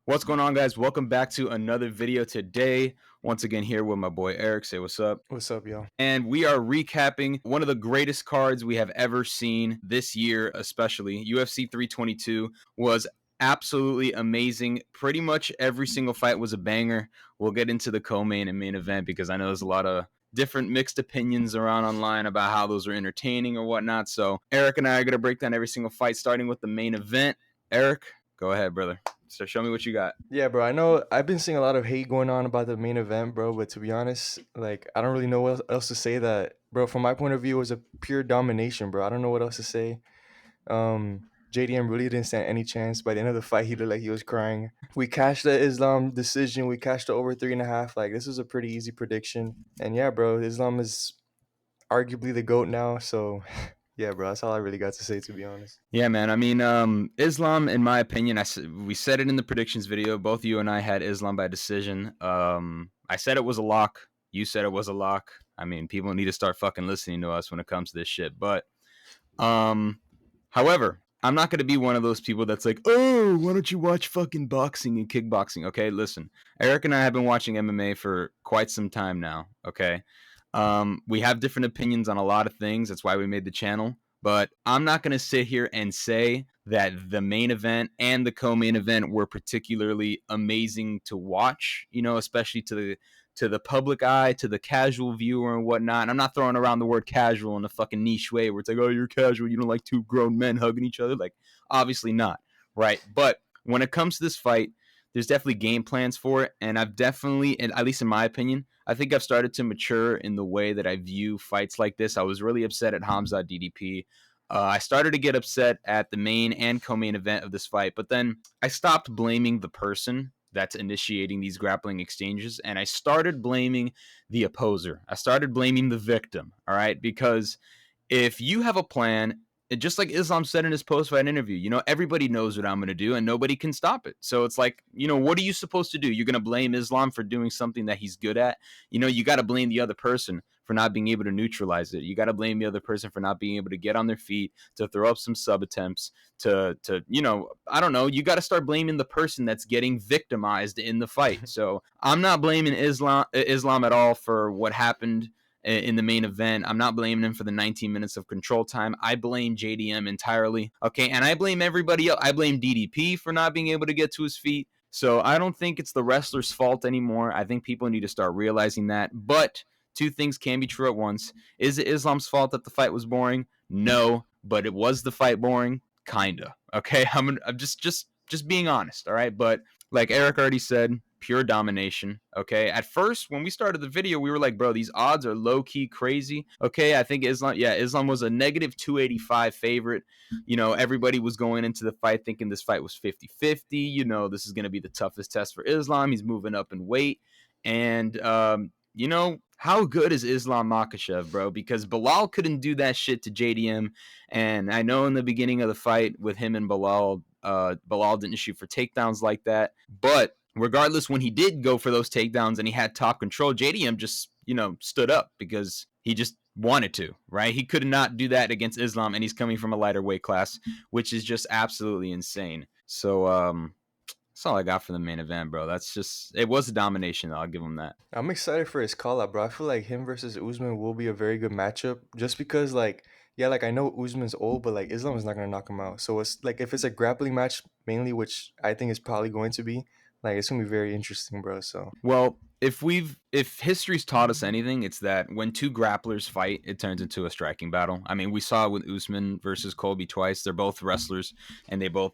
What's going on, guys? Welcome back to another video today. Once again, here with my boy Eric. Say what's up. What's up, y'all? And we are recapping one of the greatest cards we have ever seen this year, especially. UFC 322 was absolutely amazing. Pretty much every single fight was a banger. We'll get into the co-main and main event because I know there's a lot of different mixed opinions around online about how those are entertaining or whatnot. So Eric and I are going to break down every single fight, starting with the main event. Eric, go ahead, brother. So show me what you got. Yeah, bro. I know I've been seeing a lot of hate going on about the main event, bro. But to be honest, I don't really know what else to say. That, bro, from my point of view, it was a pure domination, bro. I don't know what else to say. JDM really didn't stand any chance. By the end of the fight, he looked like he was crying. We cashed the Islam decision. We cashed the over 3.5. Like, this was a pretty easy prediction. And yeah, bro, Islam is arguably the GOAT now. So yeah, bro, that's all I really got to say, to be honest. Yeah, man. I mean, Islam, in my opinion, we said it in the predictions video. Both you and I had Islam by decision. I said it was a lock. You said it was a lock. I mean, people need to start fucking listening to us when it comes to this shit. But, however, I'm not going to be one of those people that's like, oh, why don't you watch fucking boxing and kickboxing? Okay, listen. Eric and I have been watching MMA for quite some time now. Okay. We have different opinions on a lot of things. That's why we made the channel. But I'm not going to sit here and say that the main event and the co-main event were particularly amazing to watch, especially to the public eye, to the casual viewer and whatnot. And I'm not throwing around the word casual in a fucking niche way where it's like, oh, you're casual. You don't like two grown men hugging each other. Like, obviously not. Right. But when it comes to this fight, there's definitely game plans for it. And I've definitely, and at least in my opinion, I think I've started to mature in the way that I view fights like this. I was really upset at Hamza DDP. I started to get upset at the main and co-main event of this fight, but then I stopped blaming the person that's initiating these grappling exchanges, and I started blaming the opposer. I started blaming the victim, all right? Because if you have a plan, just like Islam said in his post-fight interview, everybody knows what I'm going to do and nobody can stop it. So it's like, what are you supposed to do? You're going to blame Islam for doing something that he's good at? You got to blame the other person for not being able to neutralize it. You got to blame the other person for not being able to get on their feet, to throw up some sub attempts, to I don't know. You got to start blaming the person that's getting victimized in the fight. So I'm not blaming Islam at all for what happened in the main event. I'm not blaming him for the 19 minutes of control time. I blame JDM entirely. Okay, and I blame everybody else. I blame DDP for not being able to get to his feet. So I don't think it's the wrestler's fault anymore. I think people need to start realizing that. But two things can be true at once. Is it Islam's fault that the fight was boring? No, but it was the fight boring? Kinda. Okay, I'm just being honest, all right? But like Eric already said, pure domination. Okay. At first, when we started the video, we were like, bro, these odds are low key crazy. Okay. I think Islam was a negative 285 favorite. Everybody was going into the fight thinking this fight was 50-50. This is going to be the toughest test for Islam. He's moving up in weight. And, how good is Islam Makhachev, bro? Because Bilal couldn't do that shit to JDM. And I know in the beginning of the fight with him and Bilal, Bilal didn't shoot for takedowns like that. But regardless, when he did go for those takedowns and he had top control, JDM just, stood up because he just wanted to, right? He could not do that against Islam, and he's coming from a lighter weight class, which is just absolutely insane. So, that's all I got for the main event, bro. It was a domination, though. I'll give him that. I'm excited for his call out, bro. I feel like him versus Usman will be a very good matchup just because, yeah, I know Usman's old, but Islam is not going to knock him out. So it's like if it's a grappling match mainly, which I think is probably going to be, it's going to be very interesting, bro. So Well, if history's taught us anything, it's that when two grapplers fight, it turns into a striking battle. I mean, we saw it with Usman versus Colby twice. They're both wrestlers, and they both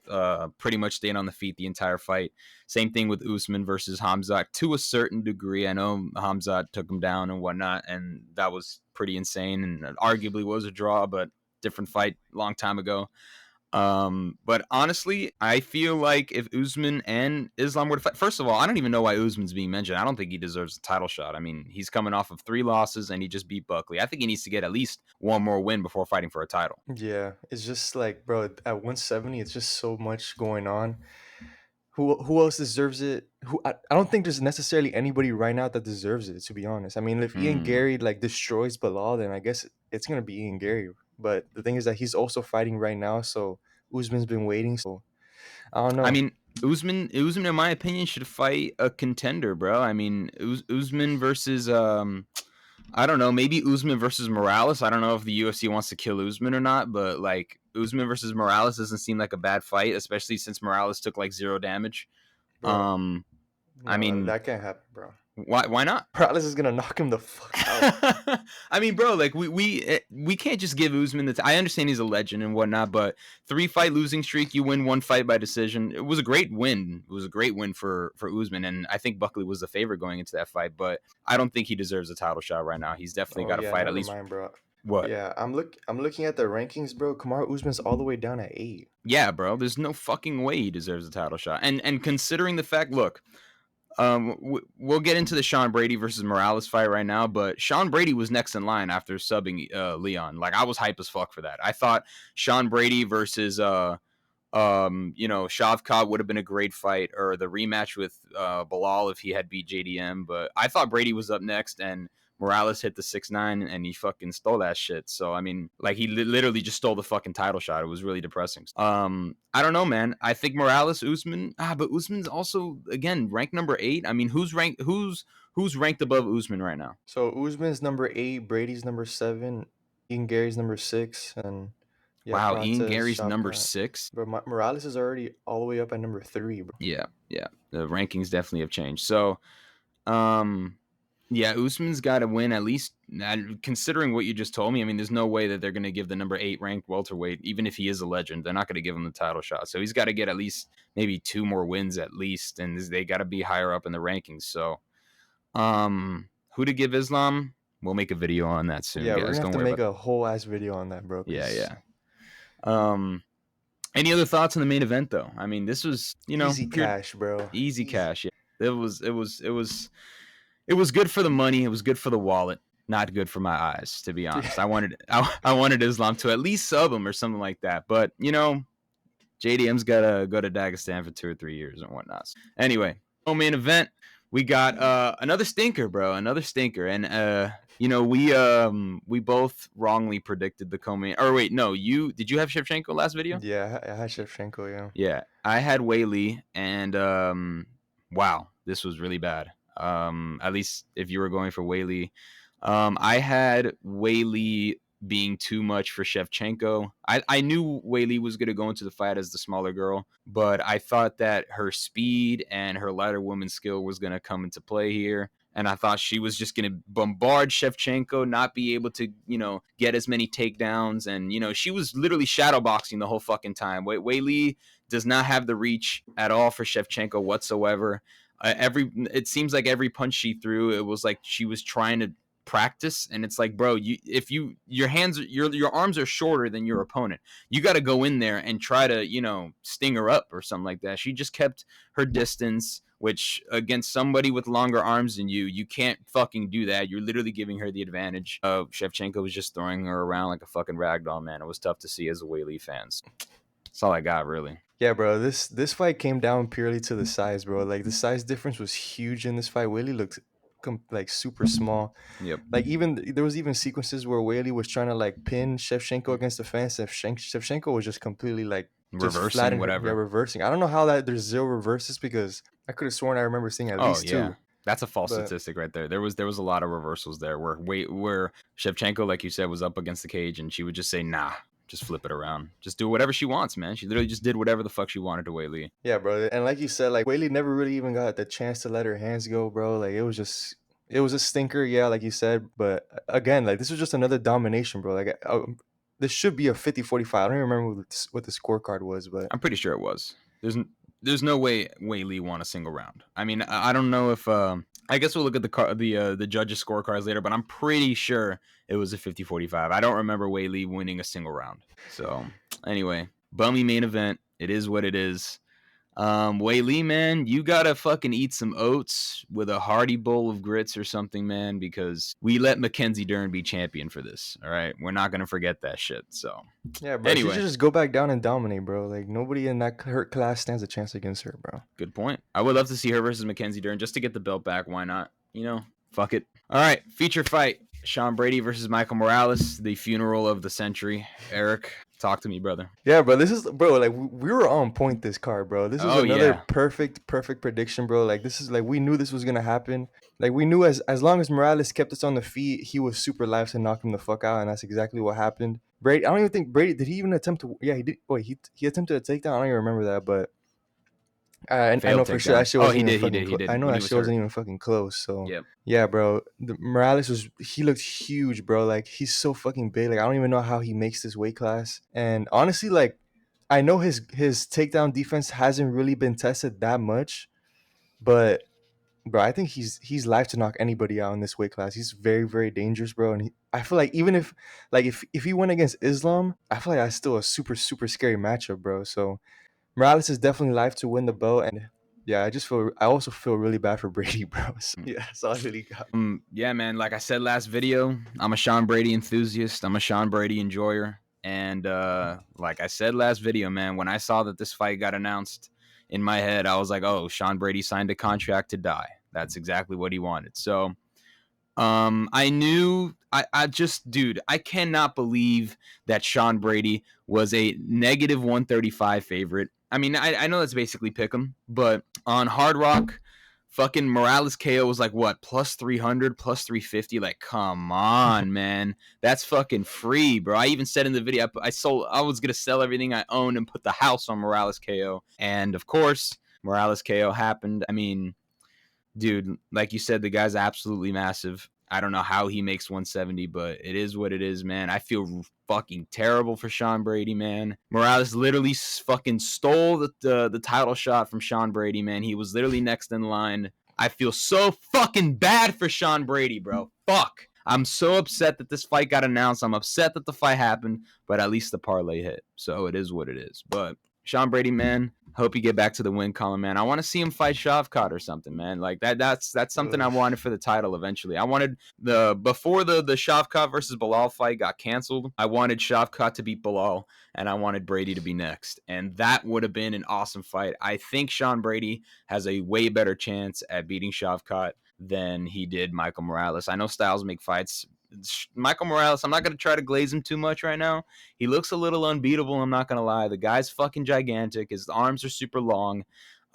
pretty much stayed on the feet the entire fight. Same thing with Usman versus Hamzat to a certain degree. I know Hamzat took him down and whatnot, and that was pretty insane, and arguably was a draw, but different fight, long time ago. But honestly, I feel like if Usman and Islam were to fight, first of all, I don't even know why Usman's being mentioned. I don't think he deserves a title shot. I mean, he's coming off of 3 losses and he just beat Buckley. I think he needs to get at least one more win before fighting for a title. yeah, it's just bro, at 170, it's just so much going on. Who else deserves it? I don't think there's necessarily anybody right now that deserves it, to be honest. I mean, if Ian Hmm. Gary destroys Bilal, then I guess it's gonna be Ian Gary. But the thing is that he's also fighting right now, so Usman's been waiting. So I don't I know. mean, Usman, in my opinion, should fight a contender, bro. I mean, Usman versus I don't know, maybe Usman versus Morales. I don't know if the UFC wants to kill Usman or not, but like Usman versus Morales doesn't seem like a bad fight, especially since Morales took like 0 damage. Bro, Um, I no, mean, that can't happen, bro. why not? Morales is gonna knock him the fuck out. I mean, bro, like we can't just give Usman the. I understand he's a legend and whatnot, but 3-fight losing streak, you win 1 fight by decision. It was a great win. It was a great win for Usman, and I think Buckley was the favorite going into that fight. But I don't think he deserves a title shot right now. He's definitely Oh got to yeah, fight at never least mind, bro. what? Yeah, I'm looking at the rankings, bro. Kamaru Usman's all the way down at 8. Yeah, bro. There's no fucking way he deserves a title shot. And considering the fact, look, we'll get into the Sean Brady versus Morales fight right now, but Sean Brady was next in line after subbing Leon. Like I was hype as fuck for that. I thought Sean Brady versus Shavkat would have been a great fight, or the rematch with Bilal if he had beat JDM. But I thought Brady was up next, and Morales hit the 6-9, and he fucking stole that shit. So I mean, like he literally just stole the fucking title shot. It was really depressing. I don't know, man. I think Morales, Usman, but Usman's also again ranked number 8. I mean, who's ranked above Usman right now? So Usman's number 8, Brady's number 7, Ian Gary's number 6, and yeah, Wow, Ian Prates, Gary's number Shavkat. 6. But Morales is already all the way up at number 3, bro. Yeah, yeah. The rankings definitely have changed. So, um, yeah, Usman's got to win at least. Considering what you just told me, I mean, there's no way that they're going to give the number 8 ranked welterweight, even if he is a legend. They're not going to give him the title shot. So he's got to get at least maybe 2 more wins at least, and they got to be higher up in the rankings. So, who to give Islam? We'll make a video on that soon, Yeah, we're guys. gonna have Don't to worry make about. a whole ass video on that, bro. Yeah, Cause yeah. Any other thoughts on the main event though? I mean, this was easy pure cash, bro. easy Easy. cash. Yeah, it was good for the money. It was good for the wallet. Not good for my eyes, to be honest. I wanted Islam to at least sub him or something like that. But JDM's gotta go to Dagestan for 2 or 3 years and whatnot. Anyway, main event, we got another stinker, bro. Another stinker. And we both wrongly predicted the co-main. Or wait, no, did you have Shevchenko last video? Yeah, I had Shevchenko, yeah. Yeah, I had Whaley, and wow, this was really bad. At least if you were going for Whaley, I had Whaley being too much for Shevchenko. I knew Whaley was going to go into the fight as the smaller girl, but I thought that her speed and her lighter woman skill was going to come into play here. And I thought she was just going to bombard Shevchenko, not be able to, get as many takedowns. And, she was literally shadowboxing the whole fucking time. Whaley does not have the reach at all for Shevchenko whatsoever. It seems like every punch she threw, it was like she was trying to practice, and it's like, bro, your arms are shorter than your opponent, you got to go in there and try to sting her up or something like that. She just kept her distance, which against somebody with longer arms than you can't fucking do that. You're literally giving her the advantage. Shevchenko was just throwing her around like a fucking ragdoll, man. It was tough to see as a Whaley fans. That's all I got, really. Yeah, bro. This fight came down purely to the size, bro. Like the size difference was huge in this fight. Whaley looked like super small. Yep. Like even there was even sequences where Whaley was trying to like pin Shevchenko against the fence. Shevchenko was just completely like just Reversing flattened her. Yeah, whatever. reversing. I don't know how that there's 0 reverses because I could have sworn I remember seeing at Oh least yeah, 2. that's a false But statistic right there. There was a lot of reversals there where Shevchenko, like you said, was up against the cage and she would just say nah, just flip it around, just do whatever she wants, man. She literally just did whatever the fuck she wanted to Whaley. yeah, bro. And like you said, like Whaley never really even got the chance to let her hands go, bro. Like it was a stinker, yeah, like you said. But again, like this was just another domination, bro. Like this should be a 50-45. I don't even remember what the scorecard was, but I'm pretty sure it was. There's no way Whaley won a single round. I mean, I don't know if I guess we'll look at the judges scorecards later, but I'm pretty sure it was a 50-45. I don't remember Whaley winning a single round. So anyway, bummy main event. It is what it is. Whaley, man, you gotta fucking eat some oats with a hearty bowl of grits or something, man, because we let Mackenzie Dern be champion for this. All right, we're not gonna forget that shit. So yeah, bro. She should anyway, just go back down and dominate, bro. Like nobody in that her class stands a chance against her, bro. good point. I would love to see her versus Mackenzie Dern just to get the belt back. Why not? Fuck it. All right, feature fight. Sean Brady versus Michael Morales, the funeral of the century. Eric, talk to me, brother. Yeah, bro. This is bro. Like we were on point this card, bro. This is Oh another yeah, perfect prediction, bro. Like this is like we knew this was gonna happen. Like we knew as long as Morales kept us on the feet, he was super live to knock him the fuck out, and that's exactly what happened. Brady, I don't even think Brady did he even attempt to. Yeah, he did. Wait, he attempted a takedown. I don't even remember that, but I know failed for sure that takedown. shit Oh, wasn't he even did, he fucking. did, he I did know when he that was shit wasn't hurt. even fucking close. So Yep. yeah, bro. Morales was he looked huge, bro. Like he's so fucking big. Like I don't even know how he makes this weight class. And honestly, like I know his takedown defense hasn't really been tested that much, but bro, I think he's live to knock anybody out in this weight class. He's very dangerous, bro. And I feel like even if like if he went against Islam, I feel like that's still a super scary matchup, bro. So Morales is definitely live to win the belt, and yeah, I also feel really bad for Brady, bro. So, yeah, that's all I really got. Yeah, man. Like I said last video, I'm a Sean Brady enthusiast. I'm a Sean Brady enjoyer. And like I said last video, man, when I saw that this fight got announced in my head, I was like, oh, Sean Brady signed a contract to die. That's exactly what he wanted. So I knew I just dude, I cannot believe that Sean Brady was a negative 135 favorite. I mean, I know that's basically pick 'em, but on Hard Rock, fucking Morales KO was like what, plus 300, plus 350. Like, come on, man. That's fucking free, bro. I even said in the video, I was gonna sell everything I owned and put the house on Morales KO. And of course, Morales KO happened. I mean, dude, like you said, the guy's absolutely massive. I don't know how he makes 170, but it is what it is, man. I feel fucking terrible for Sean Brady, man. Morales literally fucking stole the title shot from Sean Brady, man. He was literally next in line. I feel so fucking bad for Sean Brady, bro. Fuck. I'm so upset that this fight got announced. I'm upset that the fight happened, but at least the parlay hit. So it is what it is. But Sean Brady, man, hope you get back to the win column, man. I want to see him fight Shavkat or something, man. Like that's something I Ugh. wanted for the title eventually. I wanted before the Shavkat versus Bilal fight got canceled, I wanted Shavkat to beat Bilal and I wanted Brady to be next. And that would have been an awesome fight. I think Sean Brady has a way better chance at beating Shavkat than he did Michael Morales. I know styles make fights. Michael Morales, I'm not going to try to glaze him too much right now. He looks a little unbeatable, I'm not going to lie. The guy's fucking gigantic. His arms are super long.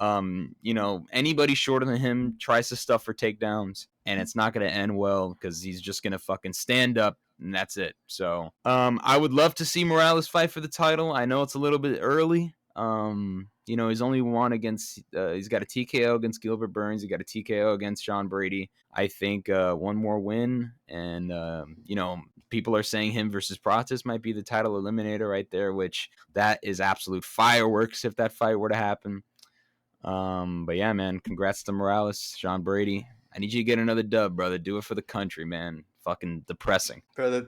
Anybody shorter than him tries to stuff for takedowns, and it's not going to end well because he's just going to fucking stand up, and that's it. So, I would love to see Morales fight for the title. I know it's a little bit early. He's only won against. He's got a TKO against Gilbert Burns. He got a TKO against Sean Brady. I think one more win, and people are saying him versus Pratis might be the title eliminator right there, which that is absolute fireworks if that fight were to happen. But yeah, man, congrats to Morales, Sean Brady. I need you to get another dub, brother. Do it for the country, man. Fucking depressing. Bro,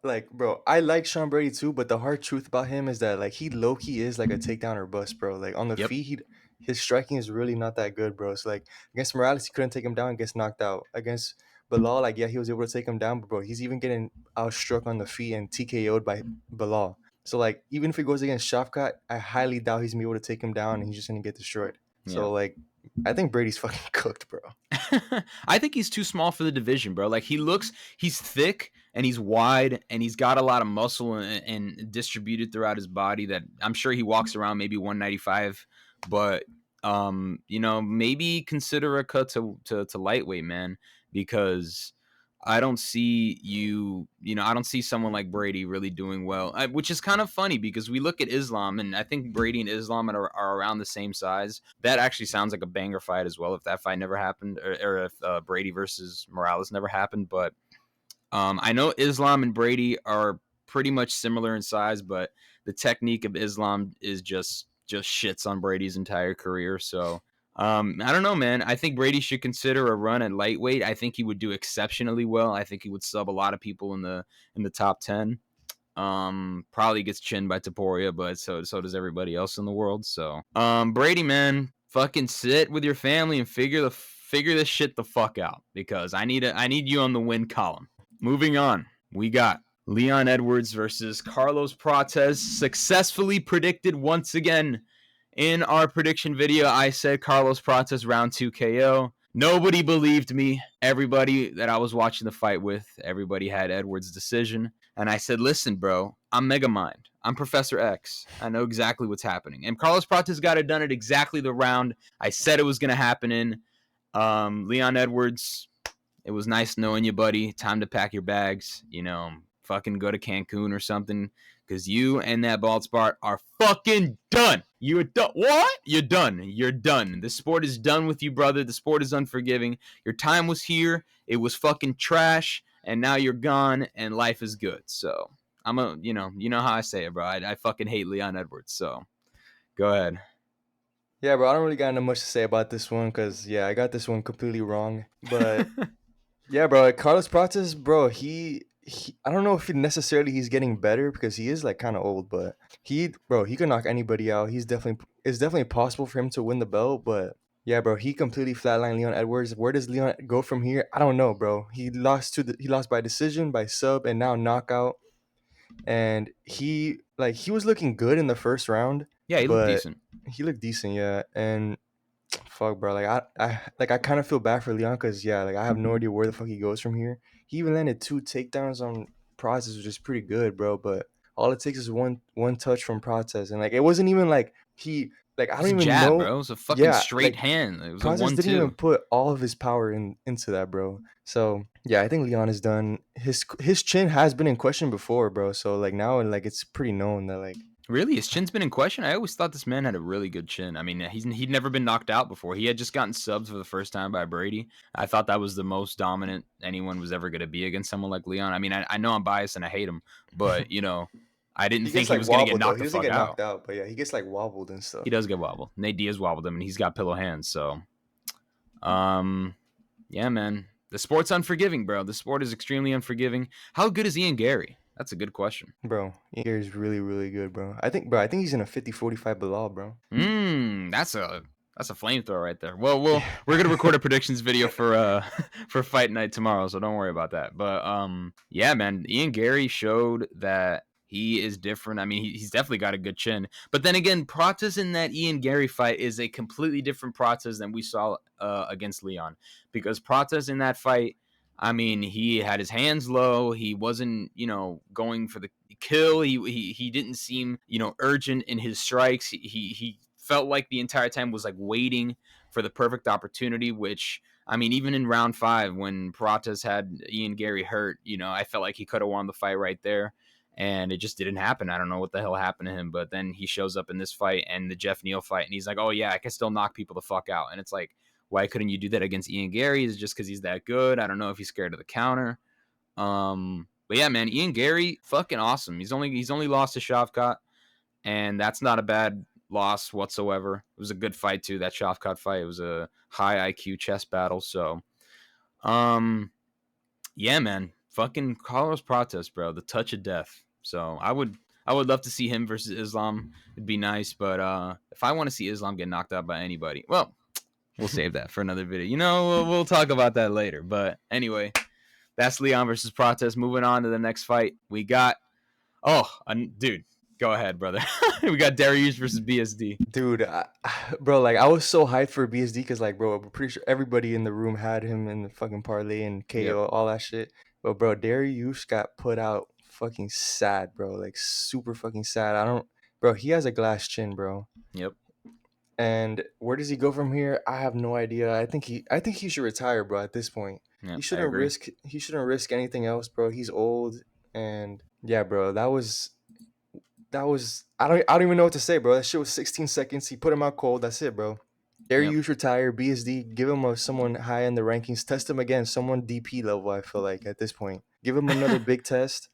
like, bro, I like Sean Brady too, but the hard truth about him is that like he low key is like a takedown or bust, bro. Like on the Yep. feet, his striking is really not that good, bro. So like against Morales, he couldn't take him down, gets knocked out. Against Bilal, like yeah, he was able to take him down, but bro, he's even getting outstruck on the feet and TKO'd by Bilal. So like even if he goes against Shafkat, I highly doubt he's gonna be able to take him down, and he's just gonna get destroyed. Yeah. So like, I think Brady's fucking cooked, bro. I think he's too small for the division, bro. Like he's thick and he's wide and he's got a lot of muscle and distributed throughout his body that I'm sure he walks around maybe 195, but maybe consider a cut to lightweight, man, because I don't see I don't see someone like Brady really doing well, which is kind of funny because we look at Islam and I think Brady and Islam are around the same size. That actually sounds like a banger fight as well if that fight never happened or if Brady versus Morales never happened. But I know Islam and Brady are pretty much similar in size, but the technique of Islam is just shits on Brady's entire career. So I don't know, man. I think Brady should consider a run at lightweight. I think he would do exceptionally well. I think he would sub a lot of people in the top 10. Probably gets chinned by Taporia, but so does everybody else in the world. So Brady, man, fucking sit with your family and figure this shit the fuck out because I need you on the win column. Moving on, we got Leon Edwards versus Carlos Prates. Successfully predicted once again in our prediction video. I said Carlos Prates round 2 KO. Nobody believed me. Everybody that I was watching the fight with, everybody had Edwards' decision. And I said, listen, bro, I'm Megamind. I'm Professor X. I know exactly what's happening. And Carlos Prates got it done at exactly the round I said it was going to happen in. Leon Edwards, it was nice knowing you, buddy. Time to pack your bags. Fucking go to Cancun or something. Because you and that bald spot are fucking done. You're done. What? You're done. You're done. The sport is done with you, brother. The sport is unforgiving. Your time was here. It was fucking trash. And now you're gone. And life is good. So you know how I say it, bro. I fucking hate Leon Edwards. So go ahead. Yeah, bro, I don't really got much to say about this one because, yeah, I got this one completely wrong. But, yeah, bro, like, Carlos Prates, bro, I don't know if he's getting better because he is, like, kind of old, but he can knock anybody out. It's definitely possible for him to win the belt, but, yeah, bro, he completely flatlined Leon Edwards. Where does Leon go from here? I don't know, bro. He lost by decision, by sub, and now knockout. And he was looking good in the first round, Yeah, he looked but decent. he looked decent, yeah. And fuck, bro. I kind of feel bad for Leon because, yeah, like I have no idea where the fuck he goes from here. He even landed 2 takedowns on Process, which is pretty good, bro. But all it takes is one touch from Process, and like it wasn't even like It I was don't a even jab, know. bro. It was a fucking Yeah, straight like hand. It was a Process didn't even 1-2. put all of his power into that, bro. So yeah, I think Leon is done. His chin has been in question before, bro. So like now, like it's pretty known that like Really? His chin's been in question? I always thought this man had a really good chin. I mean, he'd never been knocked out before. He had just gotten subs for the first time by Brady. I thought that was the most dominant anyone was ever going to be against someone like Leon. I mean, I know I'm biased and I hate him, but, I didn't he think gets he like was going to get wobbled though. knocked He the doesn't fuck get knocked out. out, but yeah, he gets like wobbled and He stuff. does get wobbled. Nate Diaz wobbled him, and he's got pillow hands. So, um, yeah, man. The sport's unforgiving, bro. The sport is extremely unforgiving. How good is Ian Gary? That's a good question. Bro, Ian is really, really good, bro. I think he's in a 50-45 below, bro. That's a flamethrower right there. Well, Yeah. we're gonna record a predictions video for for fight night tomorrow, so don't worry about that. But yeah, man, Ian Gary showed that he is different. I mean, he's definitely got a good chin. But then again, Prates in that Ian Gary fight is a completely different Prates than we saw against Leon, because Prates in that fight, I mean, he had his hands low. He wasn't, going for the kill. He didn't seem, urgent in his strikes. He felt like the entire time was like waiting for the perfect opportunity, which, I mean, even in round 5 when Prates had Ian Gary hurt, I felt like he could have won the fight right there. And it just didn't happen. I don't know what the hell happened to him. But then he shows up in this fight and the Jeff Neal fight, and he's like, oh, yeah, I can still knock people the fuck out. And it's like, why couldn't you do that against Ian Gary? Is it just because he's that good? I don't know if he's scared of the counter. But yeah, man, Ian Gary, fucking awesome. He's only lost to Shavkat, and that's not a bad loss whatsoever. It was a good fight too. That Shavkat fight. It was a high IQ chess battle. So, um, yeah, man, fucking Carlos Prates, bro, the touch of death. So I would love to see him versus Islam. It'd be nice, but if I want to see Islam get knocked out by anybody, well, we'll save that for another video. We'll talk about that later. But anyway, that's Leon versus Prates. Moving on to the next fight, we got dude, go ahead, brother. We got Darius versus BSD. Dude, bro, like I was so hyped for BSD because, like, bro, I'm pretty sure everybody in the room had him in the fucking parlay and Yep, KO, all that shit. But bro, Darius got put out fucking sad, bro. Like super fucking sad. Bro, he has a glass chin, bro. yep, And where does he go from here? I have no idea. I think he should retire, bro, at this point. yep. I agree. He shouldn't risk anything else, bro. He's old and yeah, bro. That was I don't even know what to say, bro. That shit was 16 seconds. He put him out cold. That's it, bro. Yep. Darius retire. BSD. Give him someone high in the rankings. Test him again. Someone DP level. I feel like at this point, give him another big test.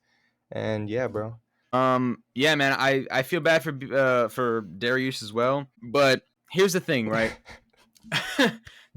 And yeah, bro. Yeah, man. I feel bad for Darius as well. But here's the thing, right?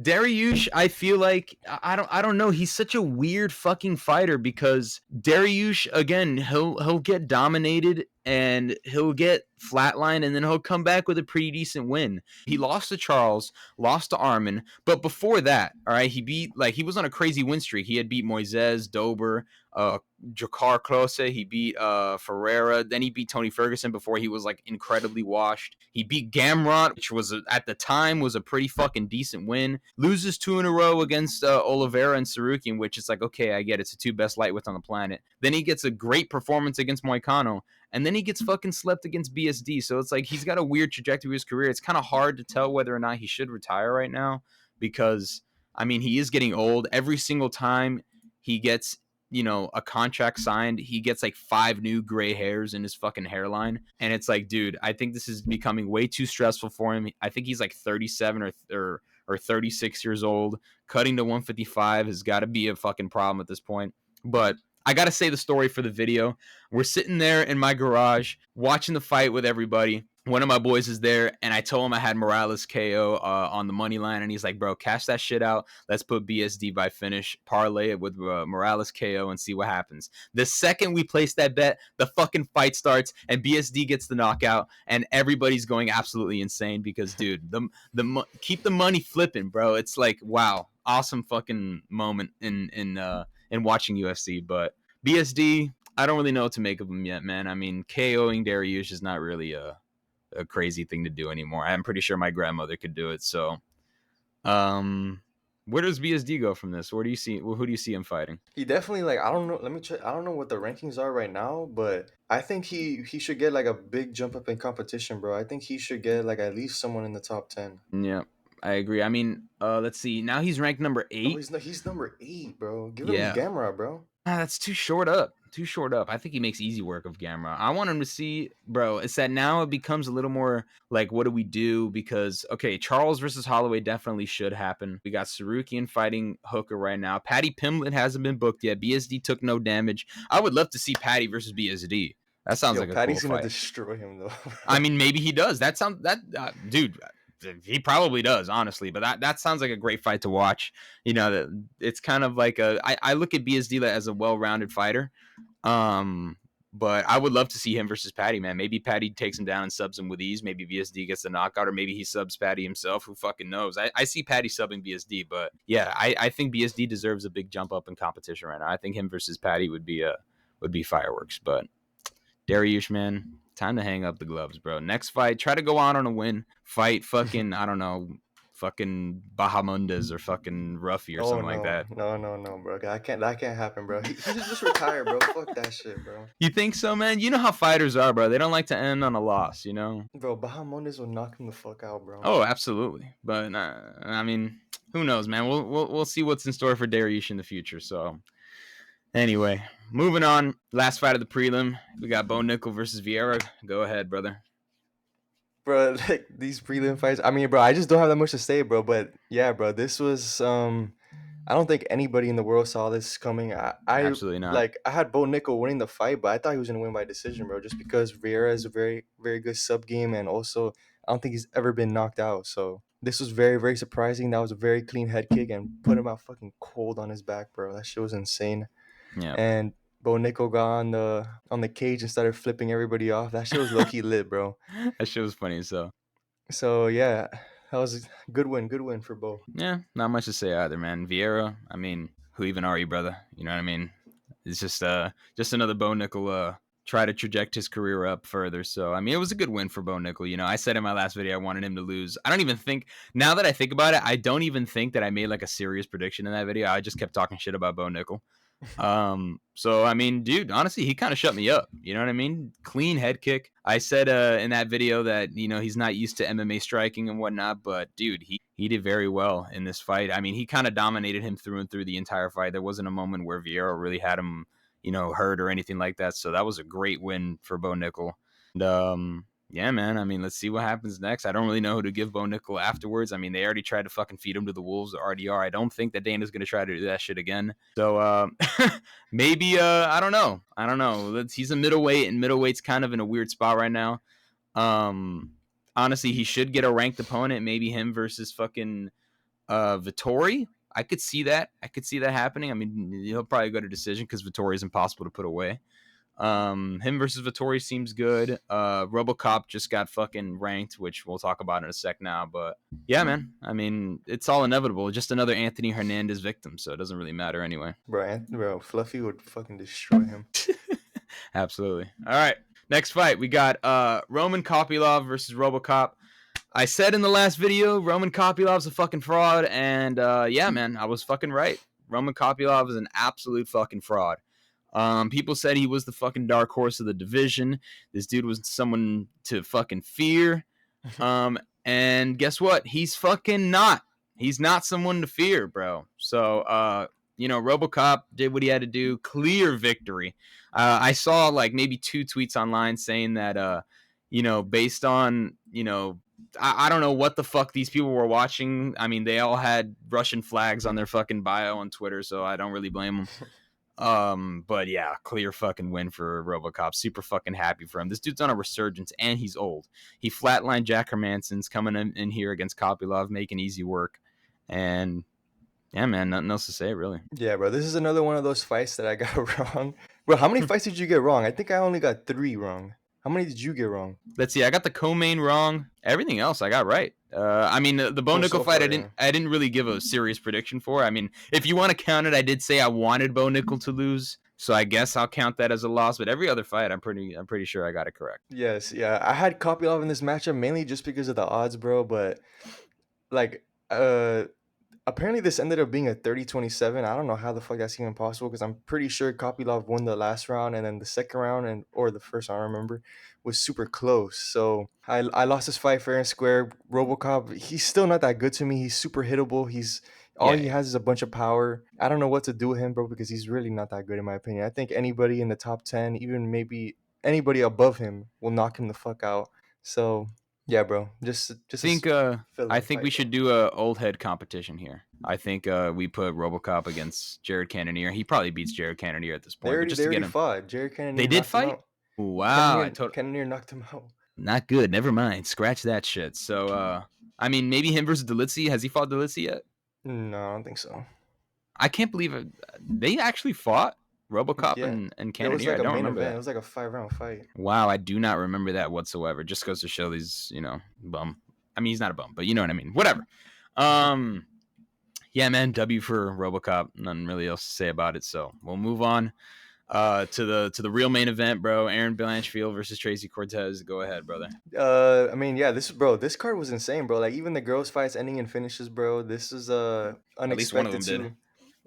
Dariush, I feel like I don't know. He's such a weird fucking fighter because Dariush again, he'll get dominated and he'll get flatline, and then he'll come back with a pretty decent win. He lost to Charles, lost to Armin, but before that, all right, he was on a crazy win streak. He had beat Moises, Dober, Jakar Klose. He beat Ferreira. Then he beat Tony Ferguson before he was like incredibly washed. He beat Gamrot, which was at the time was a pretty fucking decent win. Loses 2 in a row against Oliveira and Sarukian, which is like, okay, I get it. It's the 2 best lightweights on the planet. Then he gets a great performance against Moicano, and then he gets fucking slept against BSD. So it's like he's got a weird trajectory of his career. It's kind of hard to tell whether or not he should retire right now because, I mean, he is getting old. Every single time he gets, a contract signed, he gets like 5 new gray hairs in his fucking hairline. And it's like, dude, I think this is becoming way too stressful for him. I think he's like 37 or 36 years old. Cutting to 155 has got to be a fucking problem at this point. But I got to say the story for the video. We're sitting there in my garage watching the fight with everybody. One of my boys is there, and I told him I had Morales KO on the money line, and he's like, bro, cash that shit out. Let's put BSD by finish, parlay it with Morales KO, and see what happens. The second we place that bet, the fucking fight starts, and BSD gets the knockout, and everybody's going absolutely insane because, dude, keep the money flipping, bro. It's like, wow, awesome fucking moment in watching UFC. But BSD, I don't really know what to make of him yet, man. I mean, KOing Dariush is not really a crazy thing to do anymore. I'm pretty sure my grandmother could do it. So, where does BSD go from this? Who do you see him fighting? He definitely like I don't know. Let me check. I don't know what the rankings are right now, but I think he should get like a big jump up in competition, bro. I think he should get like at least someone in the top 10. Yeah, I agree. I mean, let's see. Now he's ranked number Oh, 8. he's number 8, bro. Give him Yeah, Gamera, bro. That's too short up. Too short up. I think he makes easy work of Gamera. I want him to see, bro. It's that now it becomes a little more like, what do we do? Because okay, Charles versus Holloway definitely should happen. We got Sarukian fighting Hooker right now. Patty Pimblett hasn't been booked yet. BSD took no damage. I would love to see Patty versus BSD. That sounds Yo, like a cool Patty's gonna fight. destroy him though. I mean, maybe he does. Dude. He probably does, honestly, but that sounds like a great fight to watch. It's kind of like I look at BSD as a well-rounded fighter. But I would love to see him versus Patty, man. Maybe Patty takes him down and subs him with ease. Maybe BSD gets the knockout, or maybe he subs Patty himself. Who fucking knows? I see Patty subbing BSD, but yeah, I think BSD deserves a big jump up in competition right now. I think him versus Patty would be fireworks. But Dariush, man, time to hang up the gloves, bro. Next fight, try to go out on a win. Fight fucking, I don't know, fucking Bahamundas or fucking Ruffy or Oh something like no, that. no, bro. That can't happen, bro. He should just retire, bro. Fuck that shit, bro. You think so, man? You know how fighters are, bro. They don't like to end on a loss, you know? Bro, Bahamondes will knock him the fuck out, bro. Oh, absolutely. But I mean, who knows, man? We'll see what's in store for Dariush in the future. So anyway, moving on. Last fight of the prelim, we got Bo Nickel versus Vieira. Go ahead, brother. Bro, like these prelim fights. I mean, bro, I just don't have that much to say, bro. But yeah, bro, this was I don't think anybody in the world saw this coming. I Absolutely not. like I had Bo Nickel winning the fight, but I thought he was gonna win by decision, bro. Just because Vieira is a very, very good sub game, and also I don't think he's ever been knocked out. So this was very, very surprising. That was a very clean head kick and put him out fucking cold on his back, bro. That shit was insane. Yeah. And Bo Nickel got on the cage and started flipping everybody off. That shit was low key lit, bro. That shit was funny. So yeah, that was a good win for Bo. Yeah, not much to say either, man. Vieira, I mean, who even are you, brother? You know what I mean? It's just another Bo Nickel try to traject his career up further. So I mean, it was a good win for Bo Nickel. I said in my last video I wanted him to lose. I don't even think, now that I think about it, I don't even think that I made like a serious prediction in that video. I just kept talking shit about Bo Nickel. So I mean, dude, honestly, he kind of shut me up. You know what I mean? Clean head kick. I said in that video that he's not used to MMA striking and whatnot, but dude, he did very well in this fight. I mean, he kind of dominated him through and through the entire fight. There wasn't a moment where Vieira really had him, hurt or anything like that. So that was a great win for Bo Nickel. And yeah, man. I mean, let's see what happens next. I don't really know who to give Bo Nickel afterwards. I mean, they already tried to fucking feed him to the Wolves, the RDR. I don't think that Dana's going to try to do that shit again. So maybe, I don't know. He's a middleweight, and middleweight's kind of in a weird spot right now. Honestly, he should get a ranked opponent. Maybe him versus fucking Vittori. I could see that. happening. I mean, he'll probably go to decision because Vittori is impossible to put away. Him versus Vittori seems good. RoboCop just got fucking ranked, which we'll talk about in a sec now. But yeah, man. I mean, it's all inevitable. Just another Anthony Hernandez victim, so it doesn't really matter anyway. Bro, Fluffy would fucking destroy him. Absolutely. All right. Next fight, we got Roman Kopylov versus RoboCop. I said in the last video, Roman Kopylov's a fucking fraud, and yeah, man, I was fucking right. Roman Kopylov is an absolute fucking fraud. People said he was the fucking dark horse of the division. This dude was someone to fucking fear. And guess what? He's fucking not. He's not someone to fear, bro. So, RoboCop did what he had to do. Clear victory. I saw like maybe 2 tweets online saying that, based on, I don't know what the fuck these people were watching. I mean, they all had Russian flags on their fucking bio on Twitter, so I don't really blame them. But yeah, clear fucking win for RoboCop. Super fucking happy for him. This dude's on a resurgence, and he's old. He flatlined Jack Hermansson's coming in here against Kopylov, making easy work. And yeah, man, nothing else to say, really. Yeah, bro, this is another one of those fights that I got wrong. Bro, how many fights did you get wrong? I think I only got 3 wrong. How many did you get wrong? Let's see. I got the co-main wrong. Everything else I got right. I mean, the Bo Well, Nickel so fight, far, yeah. I didn't really give a serious prediction for. I mean, if you want to count it, I did say I wanted Bo Nickel to lose, so I guess I'll count that as a loss. But every other fight, I'm pretty sure I got it correct. Yes, yeah. I had Kopylov in this matchup mainly just because of the odds, bro, but like apparently this ended up being a 30-27. I don't know how the fuck that's even possible because I'm pretty sure Kopylov won the last round and then the second round or the first, I don't remember, was super close. So I lost this fight fair and square. RoboCop, he's still not that good to me. He's super hittable. He's all he Yeah. has is a bunch of power. I don't know what to do with him, bro, because he's really not that good in my opinion. I think anybody in the top 10, even maybe anybody above him, will knock him the fuck out. So yeah, bro, just think I filler think we fight, should bro. do a old head competition here. I think we put RoboCop against Jared Cannonier. He probably beats Jared Cannonier at this point, but just They to get already him, fought. Jared they Cannonier did knocked him fight. out. Wow, Cannonier knocked him out. not good. Never mind. Scratch that shit. So, I mean, maybe him versus Delizzi. Has he fought Delizzi yet? No, I don't think so. I can't believe it. They actually fought RoboCop Yeah, and it was Cannonier. I like a don't main remember event. It that. was like a 5 round fight. Wow, I do not remember that whatsoever. Just goes to show these, bum. I mean, he's not a bum, but you know what I mean. Whatever. Yeah, man, W for RoboCop. Nothing really else to say about it. So we'll move on to the real main event, bro. Aaron Blanchfield versus Tracy Cortez. Go ahead, brother. I mean, yeah, this card was insane, bro. Like even the girls' fights ending in finishes, bro. This is At least one of unexpected them did. too.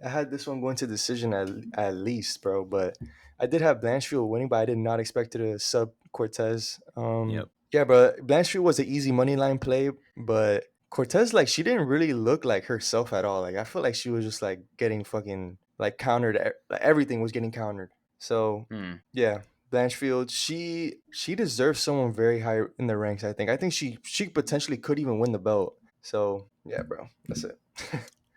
I had this one going to decision at least, bro. But I did have Blanchfield winning, but I did not expect it to sub Cortez. Yep. Yeah, bro. Blanchfield was an easy money line play, but Cortez, like, she didn't really look like herself at all. Like, I feel like she was just like getting fucking like countered. Like everything was getting countered. So Hmm. yeah, Blanchfield, she deserves someone very high in the ranks. I think she potentially could even win the belt. So yeah, bro, that's it.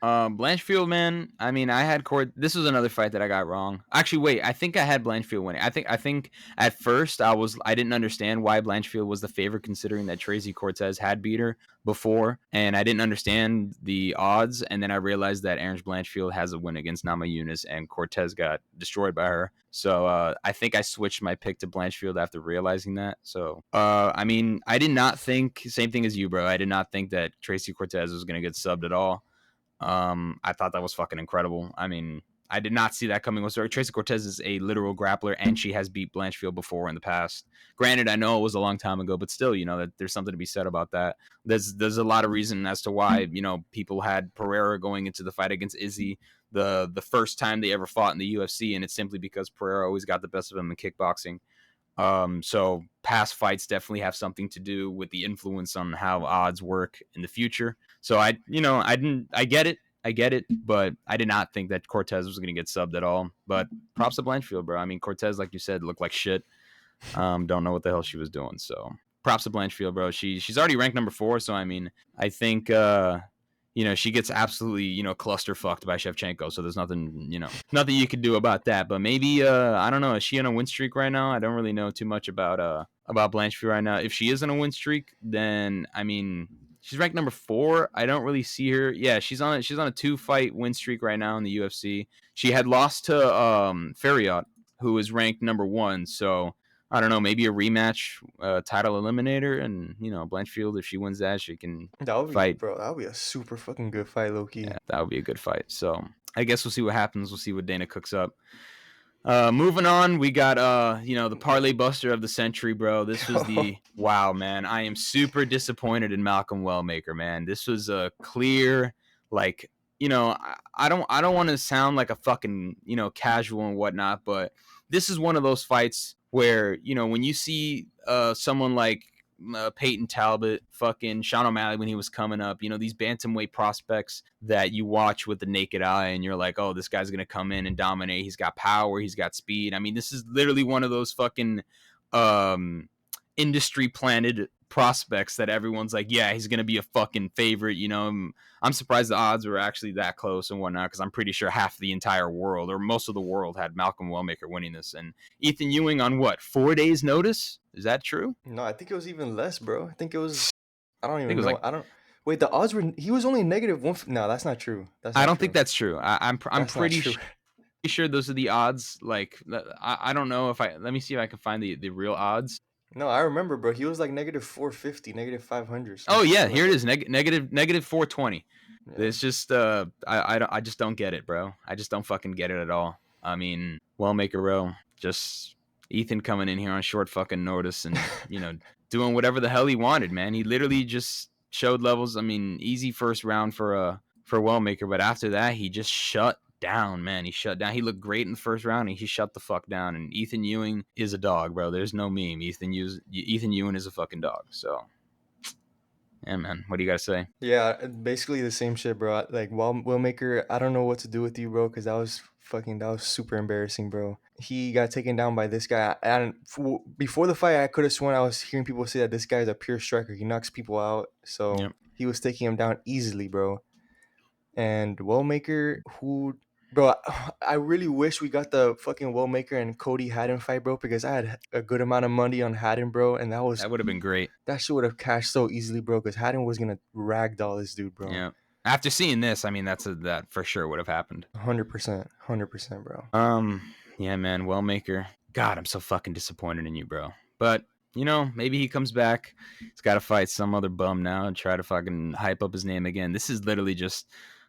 Blanchfield, man. I mean, I had This was another fight that I got wrong. Actually, wait. I think I had Blanchfield winning. I think at first I didn't understand why Blanchfield was the favorite, considering that Tracy Cortez had beat her before, and I didn't understand the odds. And then I realized that Aaron Blanchfield has a win against Nama Yunus, and Cortez got destroyed by her. So I think I switched my pick to Blanchfield after realizing that. So I mean, I did not think same thing as you, bro. I did not think that Tracy Cortez was gonna get subbed at all. I thought that was fucking incredible. I mean, I did not see that coming whatsoever. Tracy Cortez is a literal grappler, and she has beat Blanchfield before in the past. Granted, I know it was a long time ago, but still, that there's something to be said about that. There's a lot of reason as to why people had Pereira going into the fight against Izzy the first time they ever fought in the UFC, and it's simply because Pereira always got the best of him in kickboxing. So past fights definitely have something to do with the influence on how odds work in the future. So I get it, but I did not think that Cortez was going to get subbed at all. But props to Blanchfield, bro. I mean, Cortez, like you said, looked like shit. Don't know what the hell she was doing. So props to Blanchfield, bro. She's already ranked number 4. So I mean, I think she gets absolutely cluster fucked by Shevchenko. So there's nothing you could do about that. But maybe I don't know. Is she on a win streak right now? I don't really know too much about Blanchfield right now. If she is on a win streak, then I mean, she's ranked number 4. I don't really see her. Yeah, she's on a 2-fight win streak right now in the UFC. She had lost to Fariot, who is ranked number 1. So I don't know, maybe a rematch, title eliminator, and Blanchfield, if she wins that, she can That would be, fight. bro. That would be a super fucking good fight, low key. Yeah, that would be a good fight. So I guess we'll see what happens. We'll see what Dana cooks up. Moving on, we got the parlay buster of the century, bro. This was the wow, man. I am super disappointed in Malcolm Wellmaker, man. This was a clear, like, I don't want to sound like a fucking casual and whatnot, but this is one of those fights where when you see someone like Peyton Talbot, fucking Sean O'Malley when he was coming up, these bantamweight prospects that you watch with the naked eye and you're like, oh, this guy's going to come in and dominate. He's got power. He's got speed. I mean, this is literally one of those fucking industry planted prospects that everyone's like, yeah, he's going to be a fucking favorite. I'm surprised the odds were actually that close and whatnot, because I'm pretty sure half the entire world or most of the world had Malcolm Wellmaker winning this. And Ethan Ewing on what, 4 days notice? Is that true? No, I think it was even less, bro. I think it was. I don't I think it even was know. like, I don't. Wait, the odds were. He was only negative one. No, that's not true. That's I not don't think true. that's true. I'm That's not pretty true. sure those are the odds. Like, I don't know if let me see if I can find the real odds. No, I remember, bro. He was like negative 450, negative 500, Oh some yeah, shit like here it that. is. Negative 420. Yeah. It's just I just don't get it, bro. I just don't fucking get it at all. I mean, Wellmaker, bro, just Ethan coming in here on short fucking notice and doing whatever the hell he wanted, man. He literally just showed levels. I mean, easy first round for Wellmaker, but after that he just shut down, man. He shut down. He looked great in the first round and he shut the fuck down. And Ethan Ewing is a dog, bro. There's no meme. Ethan Ewing is a fucking dog. So yeah, man. What do you got to say? Yeah, basically the same shit, bro. Like, Willmaker, I don't know what to do with you, bro, because that was super embarrassing, bro. He got taken down by this guy, and before the fight, I could have sworn I was hearing people say that this guy is a pure striker. He knocks people out, so Yep. he was taking him down easily, bro. And Wellmaker, who, bro, I really wish we got the fucking Wellmaker and Cody Haddon fight, bro, because I had a good amount of money on Haddon, bro, and That would have been great. that shit would have cashed so easily, bro, because Haddon was gonna ragdoll this dude, bro. Yeah. After seeing this, I mean, that for sure would have happened. 100%, 100%, bro. Yeah, man, Wellmaker. God, I'm so fucking disappointed in you, bro. But maybe he comes back. He's got to fight some other bum now and try to fucking hype up his name again. This is literally just.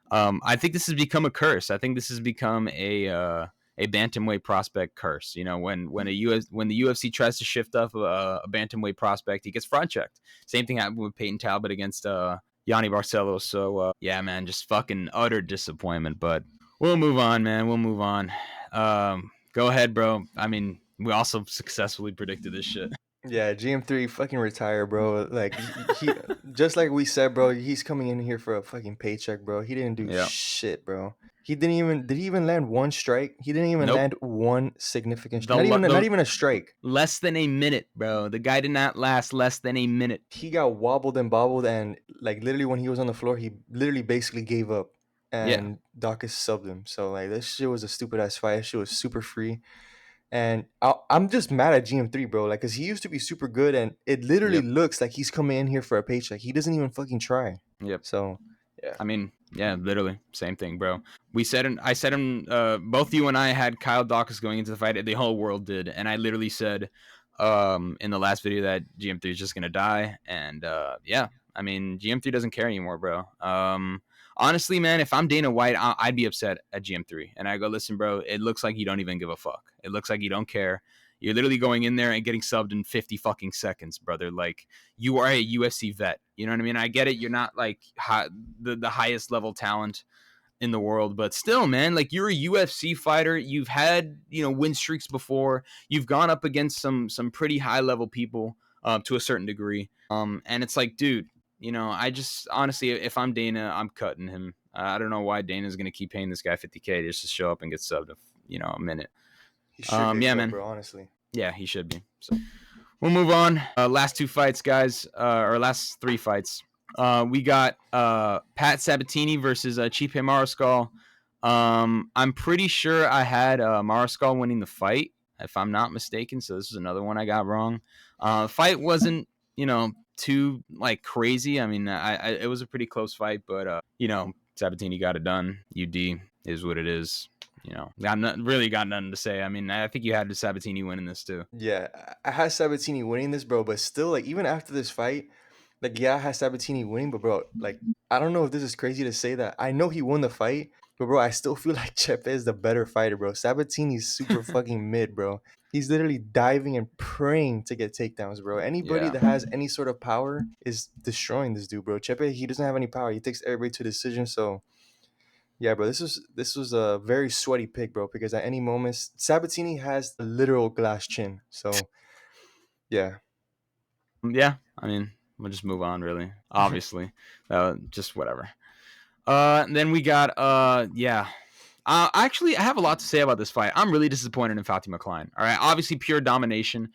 I think this has become a curse. I think this has become a bantamweight prospect curse. When when the UFC tries to shift up a bantamweight prospect, he gets front checked. Same thing happened with Peyton Talbot against Yanni Barcelos. So yeah, man, just fucking utter disappointment. But we'll move on, man. We'll move on. Go ahead, bro. I mean, we also successfully predicted this shit. Yeah, GM3 fucking retire, bro. Like he just like we said, bro, he's coming in here for a fucking paycheck, bro. He didn't do Yeah. shit, bro. He didn't even did he even land one strike? He didn't even Nope. land one significant The not the even a strike. less than a minute, bro. The guy did not last less than a minute. He got wobbled and bobbled, and like literally when he was on the floor, he literally basically gave up, Yeah. and Dawkins subbed him. So like this shit was a stupid ass fight. This shit was super free. And I'm just mad at GM3, bro. Like, cause he used to be super good, and it literally Yep. looks like he's coming in here for a paycheck. He doesn't even fucking try. Yep. So, yeah, I mean, yeah, literally same thing, bro. I said him. Both you and I had Kyle Dawkins going into the fight. The whole world did, and I literally said, in the last video that GM3 is just gonna die. And yeah, I mean, GM3 doesn't care anymore, bro. Honestly, man, if I'm Dana White, I'd be upset at GM3, and I go, listen, bro. It looks like you don't even give a fuck. It looks like you don't care. You're literally going in there and getting subbed in 50 fucking seconds, brother. Like, you are a UFC vet. You know what I mean? I get it. You're not like the highest level talent in the world, but still, man, like, you're a UFC fighter. You've had win streaks before. You've gone up against some pretty high level people to a certain degree. And it's like, dude, I just honestly, if I'm Dana, I'm cutting him. I don't know why Dana's gonna keep paying this guy $50K just to show up and get subbed a minute. he should get Yeah, cut, man. bro. Honestly, Yeah, he should be. So we'll move on. Last two fights, guys, or last three fights. We got Pat Sabatini versus Chipe Mariscal. I'm pretty sure I had Mariscal winning the fight, if I'm not mistaken. So this is another one I got wrong. Fight wasn't, too like crazy. I mean, I it was a pretty close fight, but Sabatini got it done. UD is what it is. really got nothing to say. I mean, I think you had Sabatini winning this too. Yeah, I had Sabatini winning this, bro. But still, like even after this fight, like yeah, I had Sabatini winning, but bro, like I don't know if this is crazy to say that. I know he won the fight, but bro, I still feel like Chepe is the better fighter, bro. Sabatini's super fucking mid, bro. He's literally diving and praying to get takedowns, bro. Anybody Yeah. that has any sort of power is destroying this dude, bro. Chepe, he doesn't have any power. He takes everybody to decision. So yeah, bro, this was a very sweaty pick, bro. Because at any moment, Sabatini has a literal glass chin. So yeah, Yeah. I mean, we'll just move on. Really, obviously, just whatever. Then we got yeah. Actually, I have a lot to say about this fight. I'm really disappointed in Fatima Klein. All right, obviously pure domination.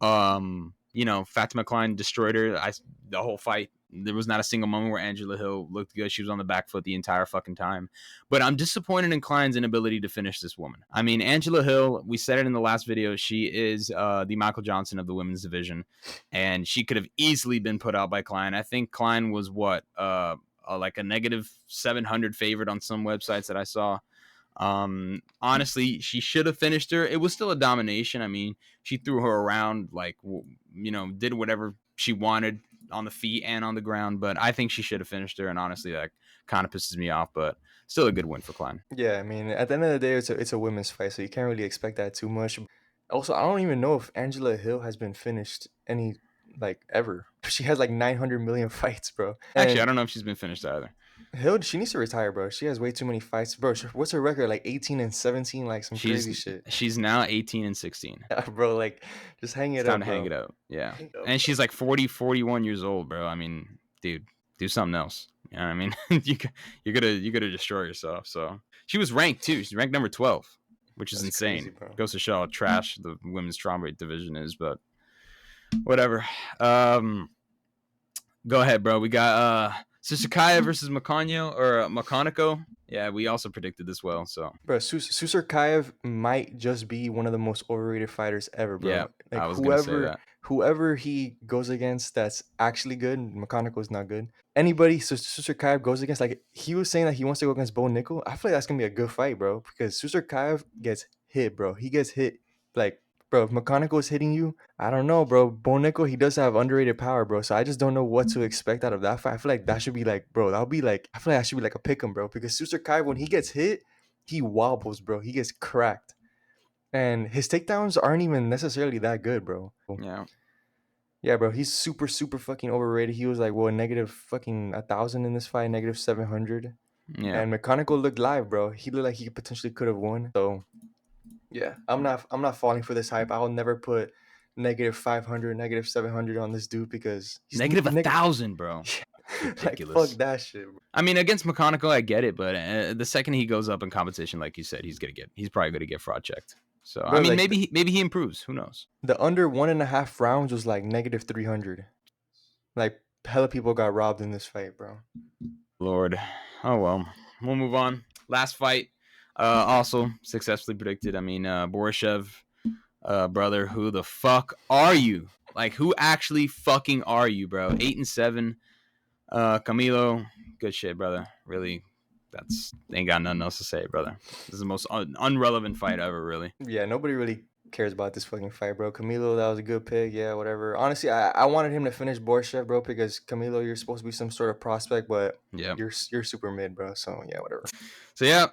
Fatima Klein destroyed her. The whole fight. There was not a single moment where Angela Hill looked good. She was on the back foot the entire fucking time. But I'm disappointed in Klein's inability to finish this woman. I mean, Angela Hill, we said it in the last video, she is the Michael Johnson of the women's division. And she could have easily been put out by Klein. I think Klein was what? Like a negative 700 favorite on some websites that I saw. Honestly, she should have finished her. It was still a domination. I mean, she threw her around, like, did whatever she wanted on the feet and on the ground, but I think she should have finished her. And honestly, that kind of pisses me off, but still a good win for Klein. yeah. I mean, at the end of the day, it's a women's fight, so you can't really expect that too much. Also, I don't even know if Angela Hill has been finished any like ever. She has like 900 million fights, bro. Actually, I And don't know if she's been finished either. Hill, she needs to retire, bro. She has way too many fights, bro. What's her record? Like 18 and 17, like some She's crazy shit. she's now 18 and 16. Yeah, bro, like just hang It's it time up, to hang bro. it up. Yeah. Hang it up, And bro. she's like 40, 41 years old, bro. I mean, dude, do something else. You know what I mean? You're gonna destroy yourself. So she was ranked too. She's ranked number 12, which is That's crazy, insane. bro. Goes to show how trash the women's strawweight division is, but whatever. Um Go ahead, bro. We got Sisakaya versus Makanyo or Makanico. Yeah, we also predicted this well, so Bro, Susurkayev might just be one of the most overrated fighters ever, yeah, bro. Like I was gonna say that. whoever he goes against that's actually good, Mechanical is not good. Anybody Susurkayev goes against, like he was saying that he wants to go against Bo Nickel. I feel like that's gonna be a good fight, bro, because Susurkayev gets hit, bro. He gets hit like, bro, if Mechanical is hitting you, I don't know, bro. Bo Nickel, he does have underrated power, bro. So I just don't know what to expect out of that fight. I feel like that should be like, bro, that'll be like, I feel like that should be like a pick 'em, bro, because Susurkayev, when he gets hit, he wobbles, bro. He gets cracked. And his takedowns aren't even necessarily that good, bro. Yeah, Yeah, bro, he's super, super fucking overrated. He was like, what, negative fucking 1,000 in this fight, negative 700. yeah. And Mechanical looked live, bro. He looked like he potentially could have won. So yeah, I'm not falling for this hype. I'll never put negative 500, negative 700 on this dude because he's Negative a negative. thousand, bro. Like fuck Ridiculous. that shit, bro. I mean, against McConaughey, I get it, but the second he goes up in competition, like you said, he's probably gonna get fraud checked. So I Bro, mean, like maybe he improves. Who knows? the under 1.5 rounds was like negative 300. Like hella people got robbed in this fight, bro. Lord. Oh well. We'll move on. Last fight. Also successfully predicted. I mean, Borishev, brother, who the fuck are you? Like, who actually fucking are you, bro? 8-7. Camilo, good shit, brother. Really, that's ain't got nothing else to say, brother. This is the most unrelevant fight ever, really. Yeah, nobody really cares about this fucking fight, bro. Camilo, that was a good pick. Yeah, whatever. Honestly, I wanted him to finish Borshev, bro, because Camilo, you're supposed to be some sort of prospect, but Yeah. you're super mid, bro. So yeah, whatever. So yeah,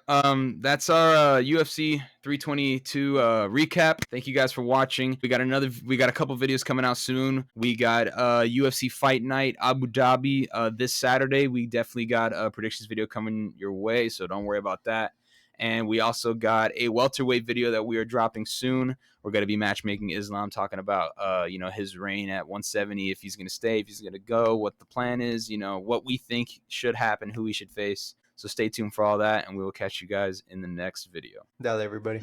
that's our UFC 322 recap. Thank you guys for watching. We got a couple videos coming out soon. We got UFC Fight Night Abu Dhabi this Saturday. We definitely got a predictions video coming your way, so don't worry about that. And we also got a welterweight video that we are dropping soon. We're going to be matchmaking Islam, talking about his reign at 170, if he's going to stay, if he's going to go, what the plan is, what we think should happen, who he should face. So stay tuned for all that, and we will catch you guys in the next video. That everybody.